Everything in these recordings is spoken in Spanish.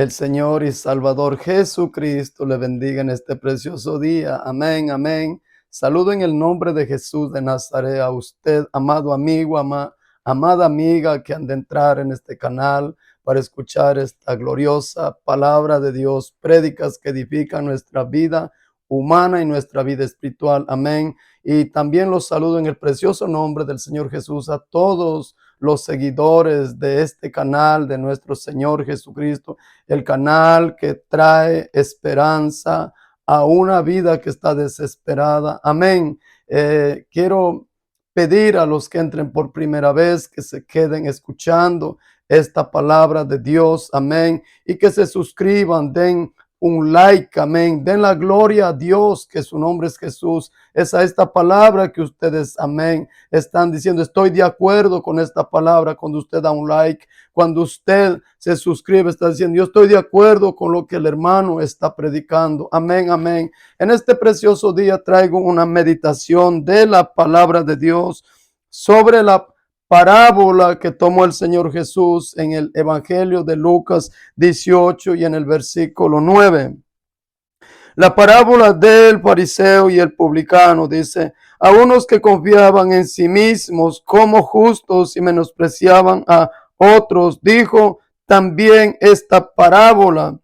El Señor y Salvador Jesucristo le bendiga en este precioso día. Amén, amén. Saludo en el nombre de Jesús de Nazaret a usted, amado amigo, amada amiga que han de entrar en este canal para escuchar esta gloriosa palabra de Dios, prédicas que edifican nuestra vida humana y nuestra vida espiritual. Amén. Y también los saludo en el precioso nombre del Señor Jesús a todos los seguidores de este canal de nuestro Señor Jesucristo, el canal que trae esperanza a una vida que está desesperada. Amén. Quiero pedir a los que entren por primera vez que se queden escuchando esta palabra de Dios. Amén. Y que se suscriban, den un like, amén. Den la gloria a Dios, que su nombre es Jesús. Es a esta palabra que ustedes, amén, están diciendo, estoy de acuerdo con esta palabra. Cuando usted da un like, cuando usted se suscribe, está diciendo, yo estoy de acuerdo con lo que el hermano está predicando. Amén, amén. En este precioso día traigo una meditación de la palabra de Dios sobre la parábola que tomó el Señor Jesús en el Evangelio de Lucas 18 y en el versículo 9. La parábola del fariseo y el publicano dice, a unos que confiaban en sí mismos como justos y menospreciaban a otros, dijo también esta parábola.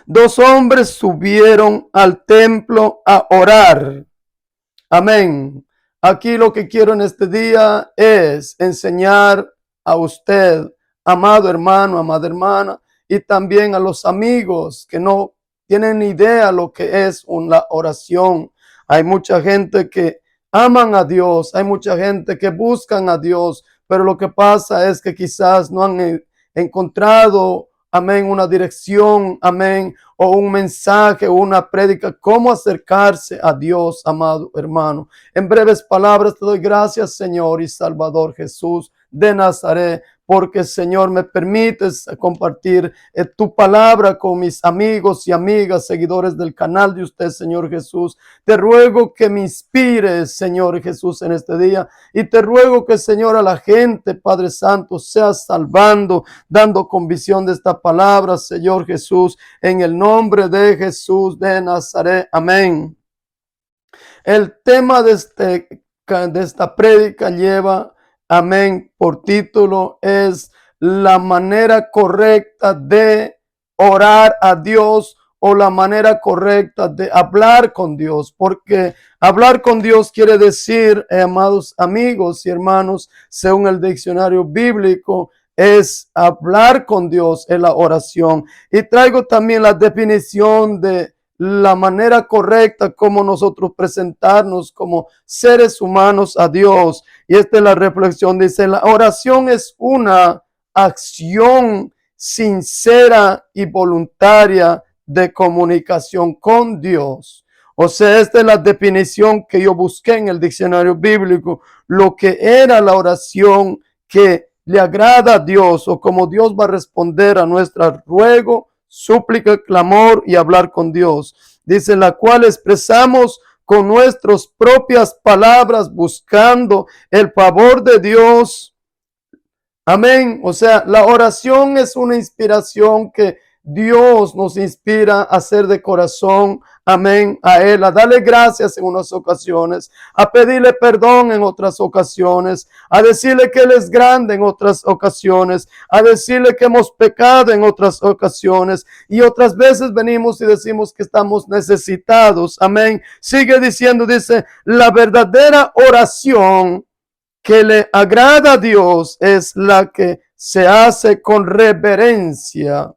Dos hombres subieron al templo a orar. Amén. Aquí lo que quiero en este día es enseñar a usted, amado hermano, amada hermana, y también a los amigos que no tienen ni idea lo que es una oración. Hay mucha gente que aman a Dios, hay mucha gente que buscan a Dios, pero lo que pasa es que quizás no han encontrado, amén, una dirección, amén, o un mensaje o una prédica, cómo acercarse a Dios, amado hermano. En breves palabras, te doy gracias, Señor y Salvador Jesús de Nazaret, porque, Señor, me permites compartir tu palabra con mis amigos y amigas, seguidores del canal de usted, Señor Jesús. Te ruego que me inspires, Señor Jesús, en este día, y te ruego que, Señor, a la gente, Padre Santo, seas salvando, dando convicción de esta palabra, Señor Jesús, en el nombre de Jesús de Nazaret. Amén. El tema de esta prédica lleva, amén, por título es la manera correcta de orar a Dios o la manera correcta de hablar con Dios, porque hablar con Dios quiere decir, amados amigos y hermanos, según el diccionario bíblico, es hablar con Dios en la oración. Y traigo también la definición de la manera correcta como nosotros presentarnos como seres humanos a Dios. Y esta es la reflexión, dice, la oración es una acción sincera y voluntaria de comunicación con Dios. O sea, esta es la definición que yo busqué en el diccionario bíblico, lo que era la oración que le agrada a Dios o como Dios va a responder a nuestro ruego, súplica, clamor y hablar con Dios. Dice, la cual expresamos con nuestras propias palabras buscando el favor de Dios. Amén. O sea, la oración es una inspiración que Dios nos inspira a hacer de corazón, amén, a Él, a darle gracias en unas ocasiones, a pedirle perdón en otras ocasiones, a decirle que Él es grande en otras ocasiones, a decirle que hemos pecado en otras ocasiones, y otras veces venimos y decimos que estamos necesitados, amén. Sigue diciendo, dice, la verdadera oración que le agrada a Dios es la que se hace con reverencia.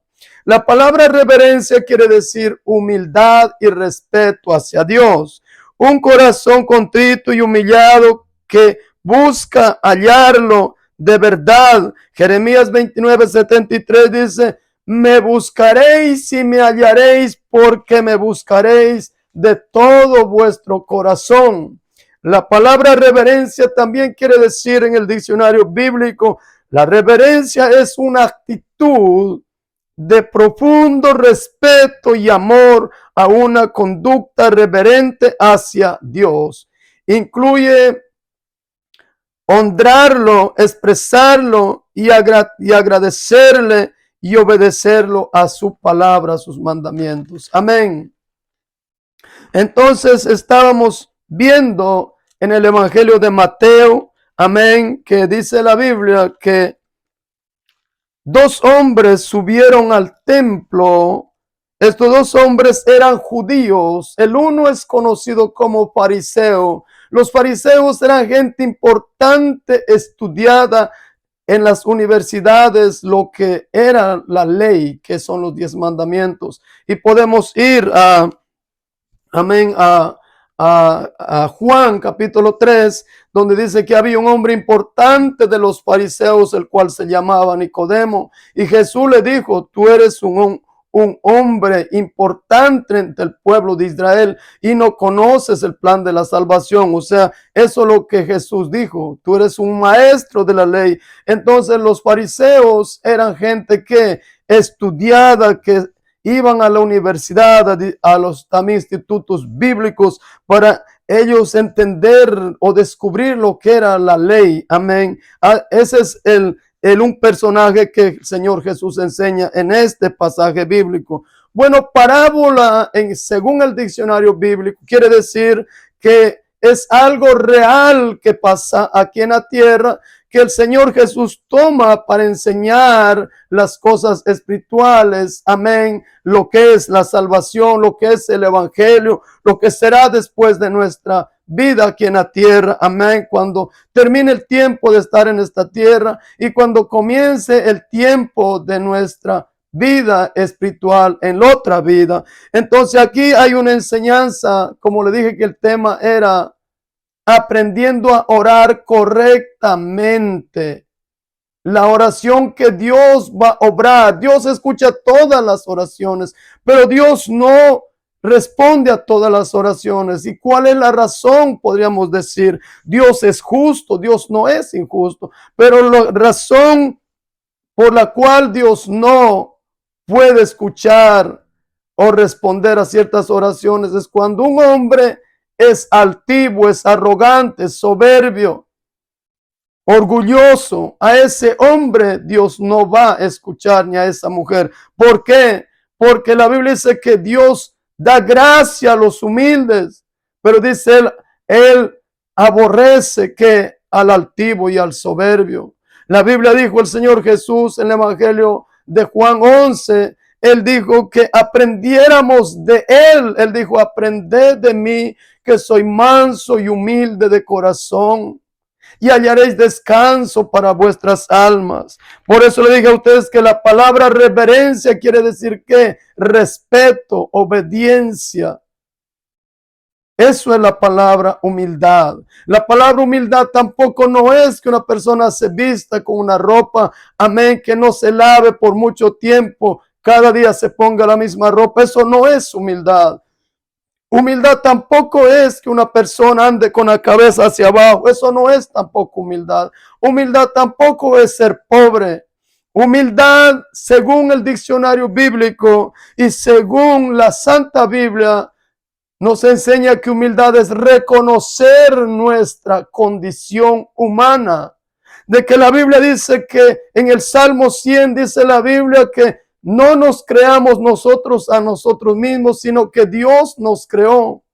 La palabra reverencia quiere decir humildad y respeto hacia Dios. Un corazón contrito y humillado que busca hallarlo de verdad. Jeremías 29:73 dice, me buscaréis y me hallaréis porque me buscaréis de todo vuestro corazón. La palabra reverencia también quiere decir en el diccionario bíblico, la reverencia es una actitud de profundo respeto y amor a una conducta reverente hacia Dios. Incluye honrarlo, expresarlo y agradecerle y obedecerlo a su palabra, a sus mandamientos. Amén. Entonces estábamos viendo en el Evangelio de Mateo, amén, que dice la Biblia que dos hombres subieron al templo. Estos dos hombres eran judíos. El uno es conocido como fariseo. Los fariseos eran gente importante, estudiada en las universidades, lo que era la ley, que son los 10 mandamientos. Y podemos ir amén, a Juan capítulo 3, donde dice que había un hombre importante de los fariseos, el cual se llamaba Nicodemo. Y Jesús le dijo, tú eres un hombre importante entre el pueblo de Israel y no conoces el plan de la salvación. O sea, eso es lo que Jesús dijo. Tú eres un maestro de la ley. Entonces los fariseos eran gente que estudiada, que iban a la universidad, a los también institutos bíblicos para ellos entender o descubrir lo que era la ley. Amén. Ese es un personaje que el Señor Jesús enseña en este pasaje bíblico. Bueno, parábola, según el diccionario bíblico, quiere decir que es algo real que pasa aquí en la tierra, que el Señor Jesús toma para enseñar las cosas espirituales, amén, lo que es la salvación, lo que es el evangelio, lo que será después de nuestra vida aquí en la tierra, amén, cuando termine el tiempo de estar en esta tierra y cuando comience el tiempo de nuestra vida espiritual en la otra vida. Entonces aquí hay una enseñanza, como le dije que el tema era aprendiendo a orar correctamente. La oración que Dios va a obrar. Dios escucha todas las oraciones, pero Dios no responde a todas las oraciones. ¿Y cuál es la razón? Podríamos decir, Dios es justo, Dios no es injusto, pero la razón por la cual Dios no puede escuchar o responder a ciertas oraciones es cuando un hombre es altivo, es arrogante, es soberbio, orgulloso. A ese hombre Dios no va a escuchar, ni a esa mujer. ¿Por qué? Porque la Biblia dice que Dios da gracia a los humildes, pero dice él aborrece que al altivo y al soberbio. La Biblia dijo el Señor Jesús en el Evangelio de Juan 11, Él dijo que aprendiéramos de Él. Él dijo, aprended de mí, que soy manso y humilde de corazón, y hallaréis descanso para vuestras almas. Por eso le dije a ustedes que la palabra reverencia quiere decir que respeto, obediencia. Eso es la palabra humildad. La palabra humildad tampoco no es que una persona se vista con una ropa, amén, que no se lave por mucho tiempo, cada día se ponga la misma ropa. Eso no es humildad. Humildad tampoco es que una persona ande con la cabeza hacia abajo. Eso no es tampoco humildad. Humildad tampoco es ser pobre. Humildad, según el diccionario bíblico y según la Santa Biblia, nos enseña que humildad es reconocer nuestra condición humana. De que la Biblia dice que en el Salmo 100 dice la Biblia que no nos creamos nosotros a nosotros mismos, sino que Dios nos creó.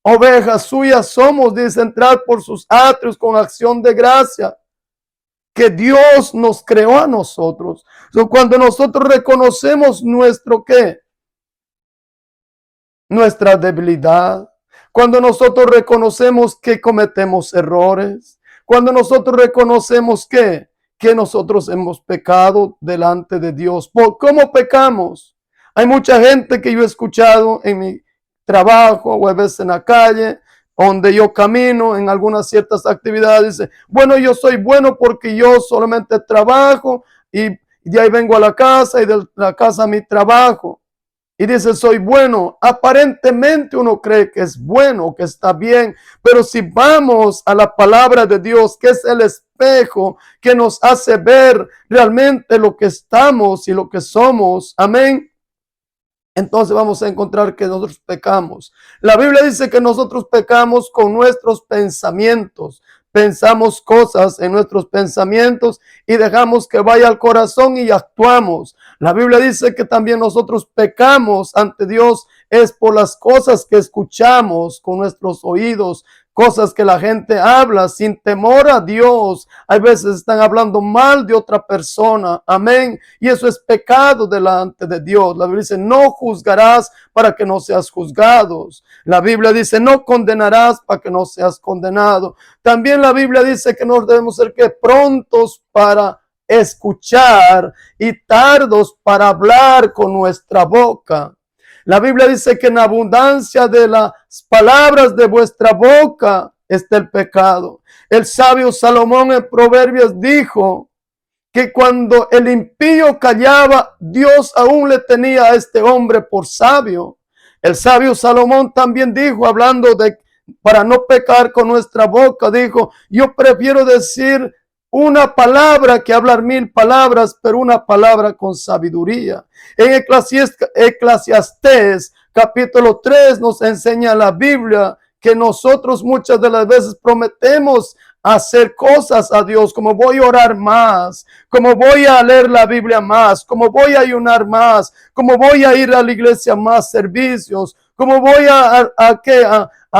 Ovejas suyas somos, dice, entrar por sus atrios con acción de gracia. Que Dios nos creó a nosotros. Cuando nosotros reconocemos nuestro ¿qué? Nuestra debilidad, cuando nosotros reconocemos que cometemos errores, cuando nosotros reconocemos que nosotros hemos pecado delante de Dios. ¿Cómo pecamos? Hay mucha gente que yo he escuchado en mi trabajo o a veces en la calle, donde yo camino en algunas ciertas actividades, dice, bueno, yo soy bueno porque yo solamente trabajo y de ahí vengo a la casa y de la casa a mi trabajo. Y dice, soy bueno. Aparentemente uno cree que es bueno, que está bien. Pero si vamos a la palabra de Dios, que es el espejo que nos hace ver realmente lo que estamos y lo que somos. Amén. Entonces vamos a encontrar que nosotros pecamos. La Biblia dice que nosotros pecamos con nuestros pensamientos. pensamos cosas en nuestros pensamientos y dejamos que vaya al corazón y actuamos. La Biblia dice que también nosotros pecamos ante Dios es por las cosas que escuchamos con nuestros oídos, cosas que la gente habla sin temor a Dios. Hay veces están hablando mal de otra persona. Amén. Y eso es pecado delante de Dios. La Biblia dice, no juzgarás para que no seas juzgado. La Biblia dice, no condenarás para que no seas condenado. También la Biblia dice que no debemos ser que prontos para escuchar y tardos para hablar con nuestra boca. La Biblia dice que en abundancia de las palabras de vuestra boca está el pecado. El sabio Salomón en Proverbios dijo que cuando el impío callaba, Dios aún le tenía a este hombre por sabio. El sabio Salomón también dijo, hablando de para no pecar con nuestra boca, dijo, yo prefiero decir una palabra que hablar 1000 palabras, pero una palabra con sabiduría. En Eclesiastés capítulo 3 nos enseña la Biblia que nosotros muchas de las veces prometemos hacer cosas a Dios, como voy a orar más, como voy a leer la Biblia más, como voy a ayunar más, como voy a ir a la iglesia más servicios, como voy a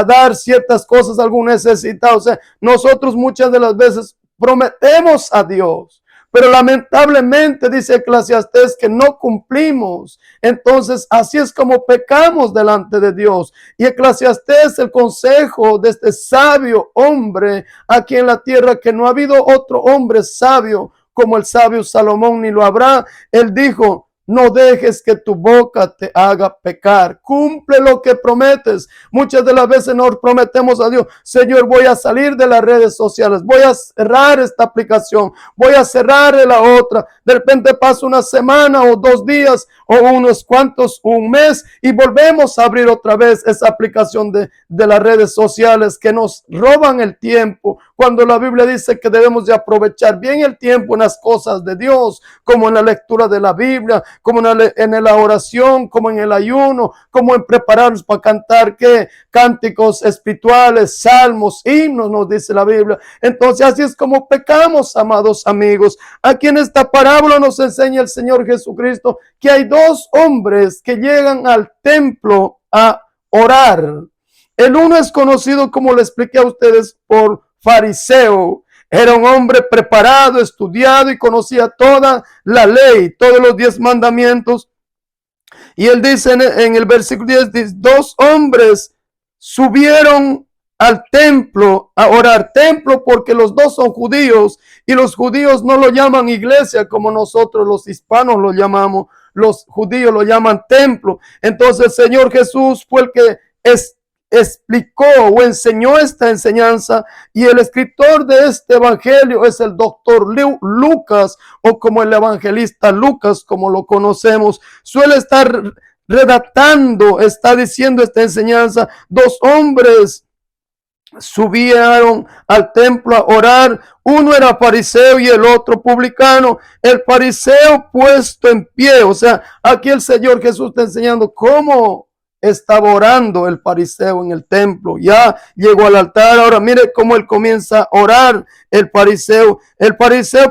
dar ciertas cosas a algún necesitado. O sea, nosotros muchas de las veces prometemos a Dios, pero lamentablemente dice Eclesiastés que no cumplimos. Entonces así es como pecamos delante de Dios. Y Eclesiastés, el consejo de este sabio hombre aquí en la tierra, que no ha habido otro hombre sabio como el sabio Salomón, ni lo habrá. Él dijo, no dejes que tu boca te haga pecar. Cumple lo que prometes. Muchas de las veces nos prometemos a Dios, Señor, voy a salir de las redes sociales, voy a cerrar esta aplicación, voy a cerrar la otra. De repente pasa una semana o 2 días o unos cuantos, un mes, y volvemos a abrir otra vez esa aplicación de las redes sociales que nos roban el tiempo, cuando la Biblia dice que debemos de aprovechar bien el tiempo en las cosas de Dios, como en la lectura de la Biblia, como en la oración, como en el ayuno, como en prepararnos para cantar cánticos espirituales, salmos, himnos, nos dice la Biblia. Entonces así es como pecamos, amados amigos. Aquí en esta parábola nos enseña el Señor Jesucristo que hay 2 hombres que llegan al templo a orar. El uno es conocido, como le expliqué a ustedes, por fariseo. Era un hombre preparado, estudiado y conocía toda la ley, todos los 10 mandamientos. Y él dice en el versículo 10, dice, 2 hombres subieron al templo a orar. Templo porque los 2 son judíos y los judíos no lo llaman iglesia como nosotros los hispanos lo llamamos. Los judíos lo llaman templo. Entonces el Señor Jesús fue el que explicó o enseñó esta enseñanza, y el escritor de este evangelio es el doctor Lucas, o como el evangelista Lucas, como lo conocemos. Suele estar redactando, está diciendo esta enseñanza. 2 hombres subieron al templo a orar. Uno era fariseo y el otro publicano. El fariseo puesto en pie. O sea, aquí el Señor Jesús está enseñando cómo estaba orando el fariseo en el templo. Ya llegó al altar. Ahora mire cómo él comienza a orar. El fariseo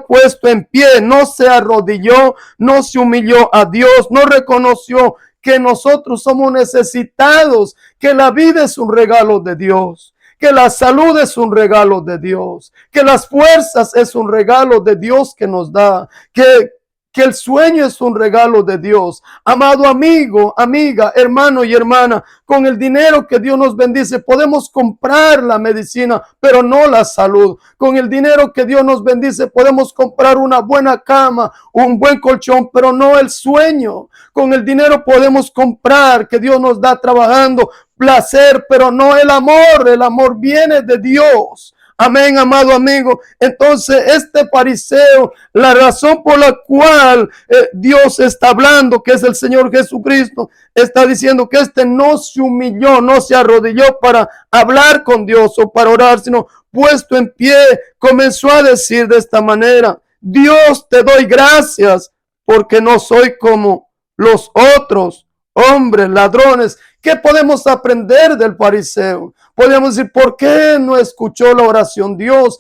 puesto en pie, no se arrodilló, no se humilló a Dios, no reconoció que nosotros somos necesitados, que la vida es un regalo de Dios, que la salud es un regalo de Dios, que las fuerzas es un regalo de Dios que nos da, que el sueño es un regalo de Dios. Amado amigo, amiga, hermano y hermana, con el dinero que Dios nos bendice podemos comprar la medicina, pero no la salud. Con el dinero que Dios nos bendice podemos comprar una buena cama, un buen colchón, pero no el sueño. Con el dinero podemos comprar, que Dios nos da trabajando, placer, pero no el amor. El amor viene de Dios. Amén, amado amigo. Entonces este fariseo, la razón por la cual Dios está hablando, que es el Señor Jesucristo, está diciendo que este no se humilló, no se arrodilló para hablar con Dios o para orar, sino puesto en pie, comenzó a decir de esta manera: Dios, te doy gracias porque no soy como los otros hombres, ladrones, ¿Qué podemos aprender del fariseo? Podemos decir, ¿por qué no escuchó la oración Dios?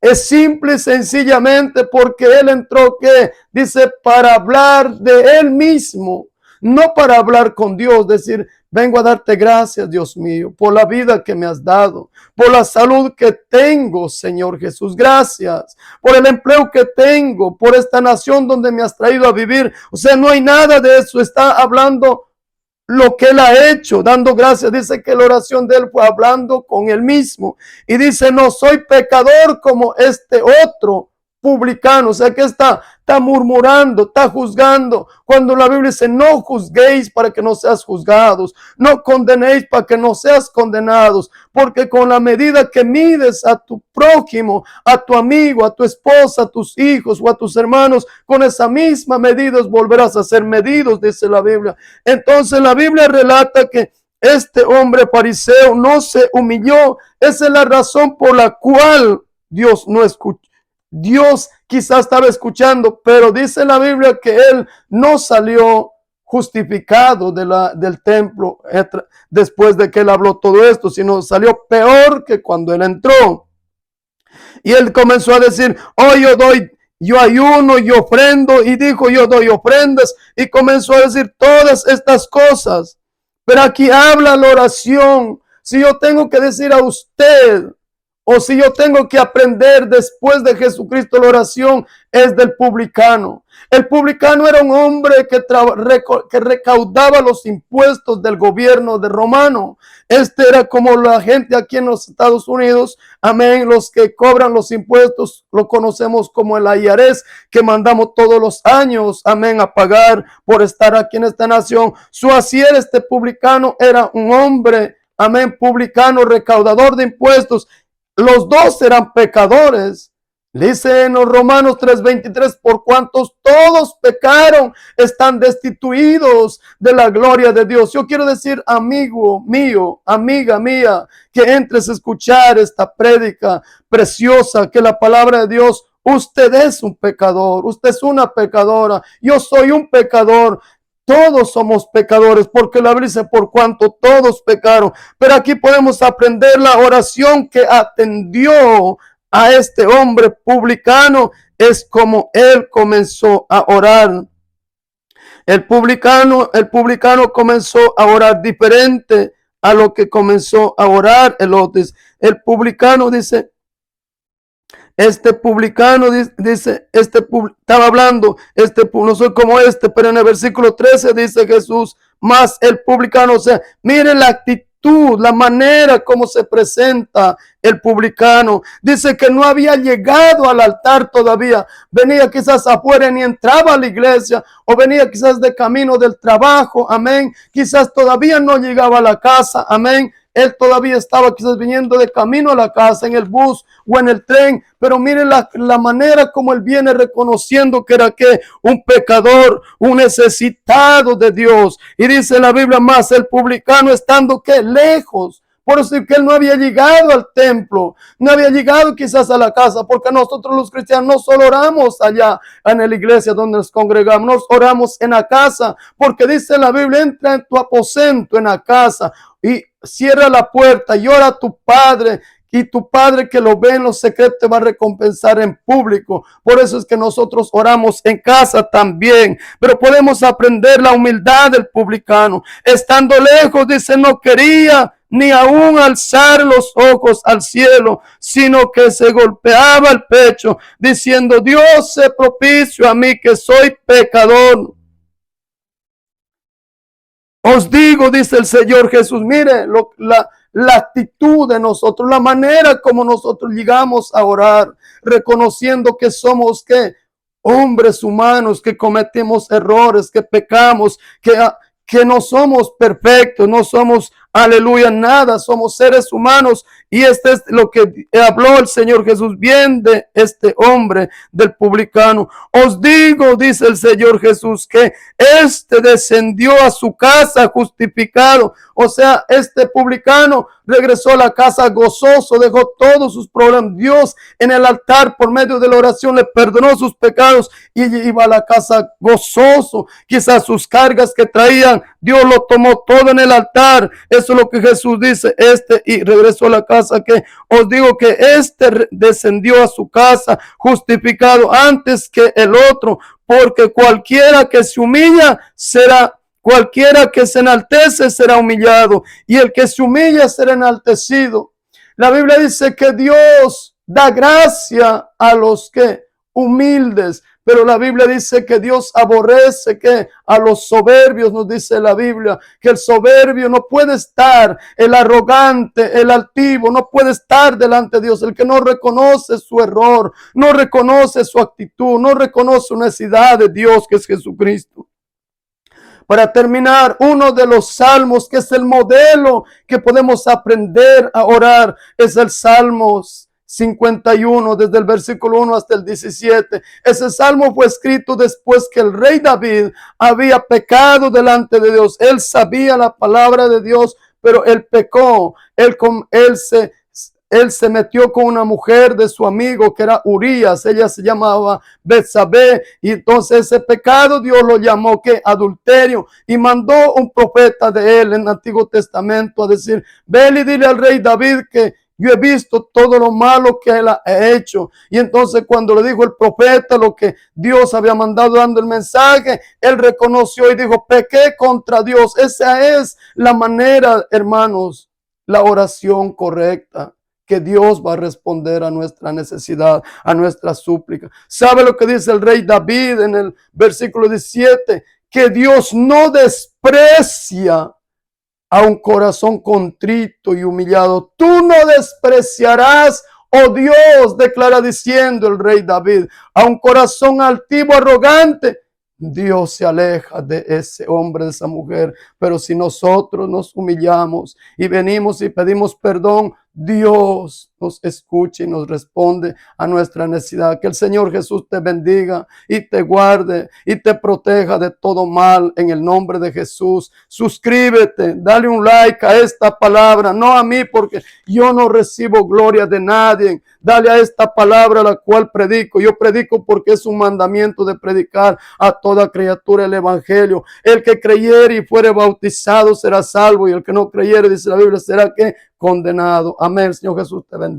Es simple y sencillamente porque él entró, ¿qué? Dice, para hablar de él mismo, no para hablar con Dios, decir, vengo a darte gracias, Dios mío, por la vida que me has dado, por la salud que tengo, Señor Jesús, gracias, por el empleo que tengo, por esta nación donde me has traído a vivir. O sea, no hay nada de eso, está hablando lo que él ha hecho, dando gracias. Dice que la oración de él fue hablando con él mismo. Y dice, no soy pecador como este otro publicano. O sea que está murmurando, está juzgando. Cuando la Biblia dice, no juzguéis para que no seas juzgados. No condenéis para que no seas condenados. Porque con la medida que mides a tu prójimo, a tu amigo, a tu esposa, a tus hijos o a tus hermanos, con esa misma medida volverás a ser medidos, dice la Biblia. Entonces la Biblia relata que este hombre fariseo no se humilló. Esa es la razón por la cual Dios no escuchó. Dios quizás estaba escuchando, pero dice la Biblia que él no salió justificado del templo después de que él habló todo esto, sino salió peor que cuando él entró. Y él comenzó a decir, oh, yo ayuno, yo ofrendo, y dijo, yo doy ofrendas, y comenzó a decir todas estas cosas. Pero aquí habla la oración. Si yo tengo que decir a usted, o si yo tengo que aprender después de Jesucristo, la oración es del publicano. El publicano era un hombre que recaudaba los impuestos del gobierno de romano. Este era como la gente aquí en los Estados Unidos, amén, los que cobran los impuestos, lo conocemos como el IRS, que mandamos todos los años, amén, a pagar por estar aquí en esta nación. Así era este publicano, era un hombre, amén, publicano, recaudador de impuestos. Los dos eran pecadores. Dice en los Romanos 3:23, por cuantos todos pecaron, están destituidos de la gloria de Dios. Yo quiero decir, amigo mío, amiga mía, que entres a escuchar esta prédica preciosa, que la palabra de Dios, usted es un pecador, usted es una pecadora, yo soy un pecador. Todos somos pecadores, porque la Biblia dice, por cuanto todos pecaron. Pero aquí podemos aprender la oración que atendió a este hombre publicano. Es como él comenzó a orar. El publicano comenzó a orar diferente a lo que comenzó a orar el otro. El publicano dice, este publicano dice, estaba hablando, no soy como pero en el versículo 13 dice Jesús, más el publicano, o sea, miren la actitud, la manera como se presenta el publicano. Dice que no había llegado al altar todavía, venía quizás afuera, ni entraba a la iglesia, o venía quizás de camino del trabajo, amén, quizás todavía no llegaba a la casa, amén. Él todavía estaba quizás viniendo de camino a la casa, en el bus o en el tren. Pero miren la manera como él viene reconociendo que era un pecador, un necesitado de Dios. Y dice la Biblia más, el publicano estando lejos. Por eso que él no había llegado al templo, no había llegado quizás a la casa, porque nosotros los cristianos no solo oramos allá en la iglesia donde nos congregamos, nos oramos en la casa, porque dice la Biblia, entra en tu aposento en la casa y cierra la puerta y ora a tu Padre, y tu Padre que lo ve en los secretos te va a recompensar en público. Por eso es que nosotros oramos en casa también. Pero podemos aprender la humildad del publicano. Estando lejos, dice, no quería ni aún alzar los ojos al cielo, sino que se golpeaba el pecho, diciendo, Dios se propicio a mí que soy pecador. Os digo, dice el Señor Jesús, mire la actitud de nosotros, la manera como nosotros llegamos a orar, reconociendo que somos hombres humanos, que cometemos errores, que pecamos, que no somos perfectos, no somos Aleluya, nada, somos seres humanos. Y este es lo que habló el Señor Jesús bien de este hombre, del publicano. Os digo, dice el Señor Jesús, que este descendió a su casa justificado. O sea, este publicano regresó a la casa gozoso, dejó todos sus problemas. Dios en el altar, por medio de la oración, le perdonó sus pecados y iba a la casa gozoso. Quizás sus cargas que traían, Dios lo tomó todo en el altar. Eso es lo que Jesús dice, y regresó a la casa, que os digo que descendió a su casa justificado antes que el otro, porque cualquiera que se humilla cualquiera que se enaltece será humillado, y el que se humilla será enaltecido. La Biblia dice que Dios da gracia a los que humildes, pero la Biblia dice que Dios aborrece que a los soberbios. Nos dice la Biblia que el soberbio no puede estar, el arrogante, el altivo, no puede estar delante de Dios. El que no reconoce su error, no reconoce su actitud, no reconoce una necesidad de Dios, que es Jesucristo. Para terminar, uno de los salmos que es el modelo que podemos aprender a orar es el Salmos 51, desde el versículo 1 hasta el 17. Ese salmo fue escrito después que el rey David había pecado delante de Dios. Él sabía la palabra de Dios, pero él pecó. Él se metió con una mujer de su amigo que era Urías. Ella se llamaba Betsabé, y entonces ese pecado Dios lo llamó que adulterio, y mandó un profeta de él en el Antiguo Testamento a decir: ven y dile al rey David que yo he visto todo lo malo que él ha hecho. Y entonces cuando le dijo el profeta lo que Dios había mandado dando el mensaje, él reconoció y dijo: pequé contra Dios. Esa es la manera, hermanos, la oración correcta, que Dios va a responder a nuestra necesidad, a nuestra súplica. ¿Sabe lo que dice el rey David en el versículo 17? Que Dios no desprecia a un corazón contrito y humillado. Tú no despreciarás, oh Dios, declara diciendo el rey David, a un corazón altivo, arrogante. Dios se aleja de ese hombre, de esa mujer. Pero si nosotros nos humillamos y venimos y pedimos perdón, Dios nos escucha y nos responde a nuestra necesidad. Que el Señor Jesús te bendiga y te guarde y te proteja de todo mal en el nombre de Jesús. Suscríbete, dale un like a esta palabra, no a mí, porque yo no recibo gloria de nadie. Dale a esta palabra la cual predico. Yo predico porque es un mandamiento de predicar a toda criatura el evangelio. El que creyere y fuere bautizado será salvo, y el que no creyere, dice la Biblia, será que condenado. Amén. Señor Jesús te bendiga.